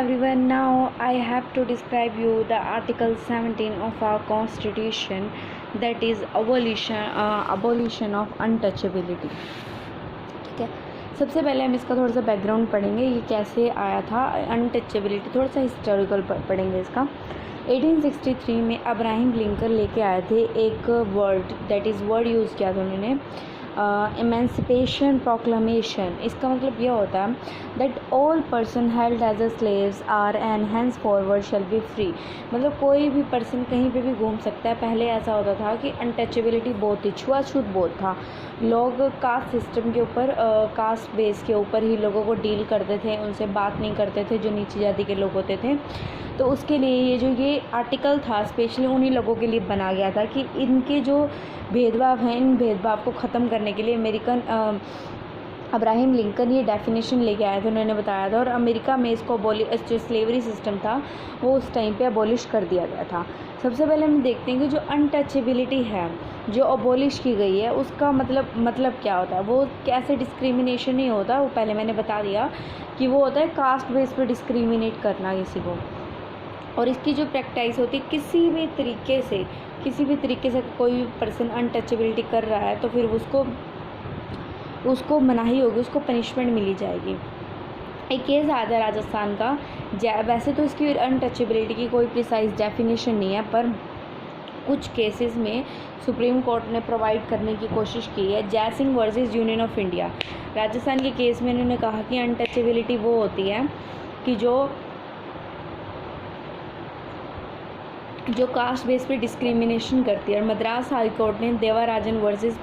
everyone, now I have to describe you the Article 17 of our Constitution, that is abolition of untouchability. ठीक है, सबसे पहले हम इसका थोड़ा सा बैकग्राउंड पढ़ेंगे, ये कैसे आया था अनटचेबिलिटी, थोड़ा सा हिस्टोरिकल पढ़ेंगे इसका। 1863 में अब्राहम लिंकन लेके आए थे एक word, that is word use किया था उन्होंने, एमेंसिपेशन प्रोक्लेमेशन। इसका मतलब यह होता है that all person held as a slaves are and hence forward shall be free. मतलब कोई भी पर्सन कहीं पे भी घूम सकता है। पहले ऐसा होता था कि अनटचेबिलिटी बहुत थी, छुआछूत बहुत था। लोग कास्ट सिस्टम के ऊपर, कास्ट बेस के ऊपर ही लोगों को डील करते थे, उनसे बात नहीं करते थे जो नीची जाति के लोग होते थे। तो उसके लिए ये आर्टिकल था स्पेशली उन्हीं लोगों के लिए बना गया था कि इनके जो भेदभाव हैं, इन भेदभाव को ख़त्म करने के लिए अब्राहम लिंकन ये डेफिनेशन लेके आए थे, उन्होंने बताया था। और अमेरिका में इसको जो स्लेवरी सिस्टम था वो उस टाइम पे अबॉलिश कर दिया गया था। सबसे पहले हम देखते हैं कि जो अनटचेबिलिटी है जो अबॉलिश की गई है उसका मतलब क्या होता है। वो कैसे डिस्क्रिमिनेशन नहीं होता, वो पहले मैंने बता दिया कि वो होता है कास्ट बेस पर डिस्क्रिमिनेट करना किसी को। और इसकी जो प्रैक्टिस होती है किसी भी तरीके से कोई भी पर्सन अनटचेबिलिटी कर रहा है तो फिर उसको मनाही होगी, उसको पनिशमेंट मिली जाएगी। एक केस आया था राजस्थान का, वैसे तो इसकी अनटचेबिलिटी की कोई प्रिसाइज डेफिनेशन नहीं है, पर कुछ केसेस में सुप्रीम कोर्ट ने प्रोवाइड करने की कोशिश की है। Jaisingh versus union of India, Rajasthan के केस में इन्होंने कहा कि अनटचेबिलिटी वो होती है कि जो कास्ट बेस पे डिस्क्रिमिनेशन करती है। और मद्रास हाई कोर्ट ने देवाराजन वर्सेस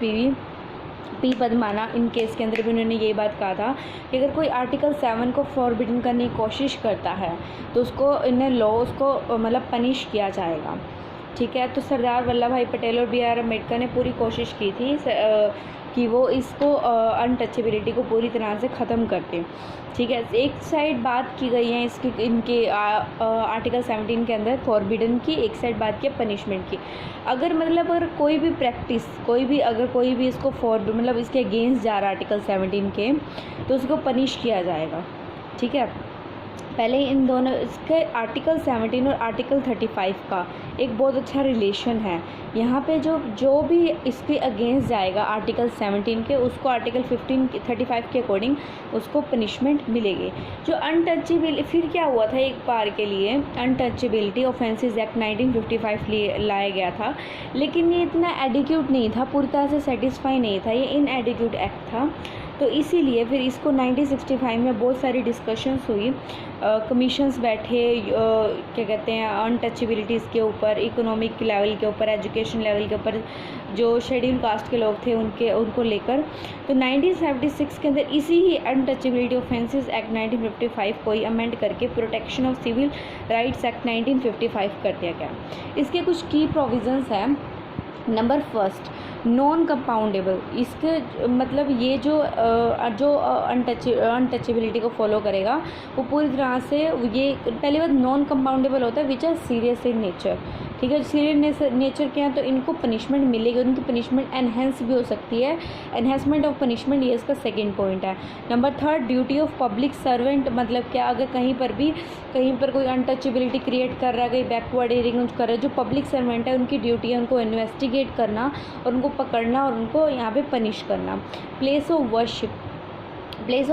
पी पद्माना, इन केस के अंदर भी उन्होंने ये बात कहा था कि अगर कोई आर्टिकल 7 को फॉरबिडन करने की कोशिश करता है तो उसको मतलब पनिश किया जाएगा। ठीक है, तो सरदार वल्लभ भाई पटेल और BR अम्बेडकर ने पूरी कोशिश की थी कि वो इसको अनटचेबिलिटी को पूरी तरह से ख़त्म करते। ठीक है, एक साइड बात की गई है इनके आर्टिकल 17 के अंदर फॉरबिडन की, एक साइड बात की पनिशमेंट की। अगर कोई भी प्रैक्टिस, कोई भी इसको इसके अगेंस्ट जा रहा है आर्टिकल 17 के, तो उसको पनिश किया जाएगा। ठीक है, पहले इन दोनों इसके आर्टिकल 17 और आर्टिकल 35 का एक बहुत अच्छा रिलेशन है। यहाँ पे जो भी इसके अगेंस्ट जाएगा आर्टिकल 17 के, उसको आर्टिकल 35 के अकॉर्डिंग उसको पनिशमेंट मिलेगी। जो अनटचेबिलिटी, फिर क्या हुआ था एक बार के लिए अनटचेबिलिटी ऑफेंसेस एक्ट 1955 लाया गया था, लेकिन ये इतना एडिक्यूट नहीं था, पूरी तरह से सेटिस्फाई नहीं था, ये इनएडिक्यूट एक्ट था। तो इसीलिए फिर इसको 1965 में बहुत सारी डिस्कशंस हुई, कमीशंस बैठे, क्या कहते हैं, अनटचेबिलिटीज़ के ऊपर, इकोनॉमिक लेवल के ऊपर, एजुकेशन लेवल के ऊपर, जो शेड्यूल कास्ट के लोग थे उनको लेकर। तो 1976 के अंदर इसी ही अनटचेबिलिटी ऑफेंसेस एक्ट 1955 को ही अमेंड करके protection of civil rights act 1955 कर दिया गया। इसके कुछ की प्रोविजंस हैं। Number first, non compoundable. इसके मतलब ये जो अनटचेबिलिटी को फॉलो करेगा वो पूरी तरह से, ये पहली बात नॉन कंपाउंडेबल होता है which are serious in nature. ठीक है, सीरियस नेचर के हैं तो इनको पनिशमेंट मिलेगी, उनकी पनिशमेंट एनहेंस भी हो सकती है। एनहेंसमेंट ऑफ पनिशमेंट ये इसका सेकंड पॉइंट है। Number third, duty of public servant. मतलब क्या, अगर कहीं पर कोई अनटचेबिलिटी क्रिएट कर रहा है, कहीं बैकवर्ड एरिया कर रहा है, जो पब्लिक सर्वेंट है उनकी ड्यूटी है उनको इन्वेस्टिगेट करना और उनको पकड़ना और उनको यहाँ पे पनिश करना। प्लेस ऑफ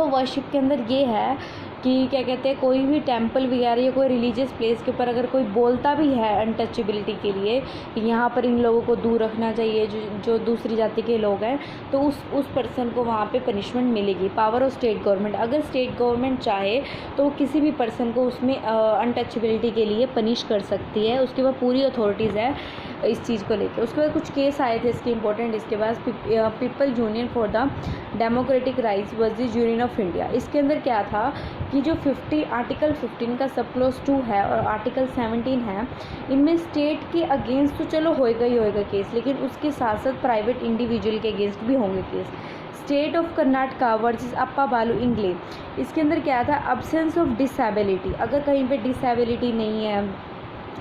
वर्शिप के अंदर ये है कि क्या कहते हैं, कोई भी टेंपल वगैरह या कोई रिलीजियस प्लेस के ऊपर अगर कोई बोलता भी है अनटचेबिलिटी के लिए कि यहाँ पर इन लोगों को दूर रखना चाहिए, जो दूसरी जाति के लोग हैं, तो उस पर्सन को वहाँ पे पनिशमेंट मिलेगी। पावर ऑफ स्टेट गवर्नमेंट, अगर स्टेट गवर्नमेंट चाहे तो वो किसी भी पर्सन को उसमें अनटचेबिलिटी के लिए पनिश कर सकती है, उसके बाद पूरी अथॉरिटीज़ है इस चीज़ को लेकर। उसके बाद कुछ केस आए थे इसके इंपॉर्टेंट, इसके बाद people union for the democratic rights versus union of India. इसके अंदर क्या था कि जो आर्टिकल 15 का सब क्लॉज 2 है और आर्टिकल 17 है, इनमें स्टेट के अगेंस्ट तो चलो होएगा केस, लेकिन उसके साथ साथ प्राइवेट इंडिविजुअल के अगेंस्ट भी होंगे केस। State of Karnataka versus Appa Balu Ingale, इसके अंदर क्या था, अब्सेंस ऑफ डिसेबिलिटी। अगर कहीं पे डिसेबिलिटी नहीं है,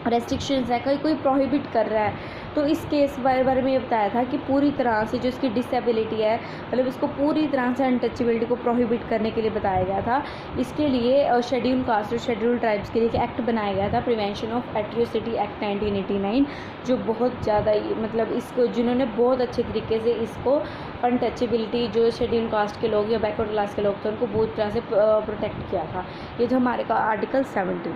रेस्ट्रिक्शंस है, कोई प्रोहिबिट कर रहा है तो इस केस बारे में ये बताया था कि पूरी तरह से जो इसकी डिसेबिलिटी है, मतलब इसको पूरी तरह से अनटचेबिलिटी को प्रोहिबिट करने के लिए बताया गया था। इसके लिए शेड्यूल कास्ट और शेड्यूल ट्राइब्स के लिए एक एक्ट बनाया गया था, प्रिवेंशन ऑफ एट्रोसिटी एक्ट 1989, जो बहुत ज़्यादा मतलब इसको जिन्होंने बहुत अच्छे तरीके से इसको अनटचेबिलिटी जो शेड्यूल कास्ट के लोग या बैकवर्ड क्लास के लोग थे उनको बहुत तरह से प्रोटेक्ट किया था। ये जो हमारे का आर्टिकल 17।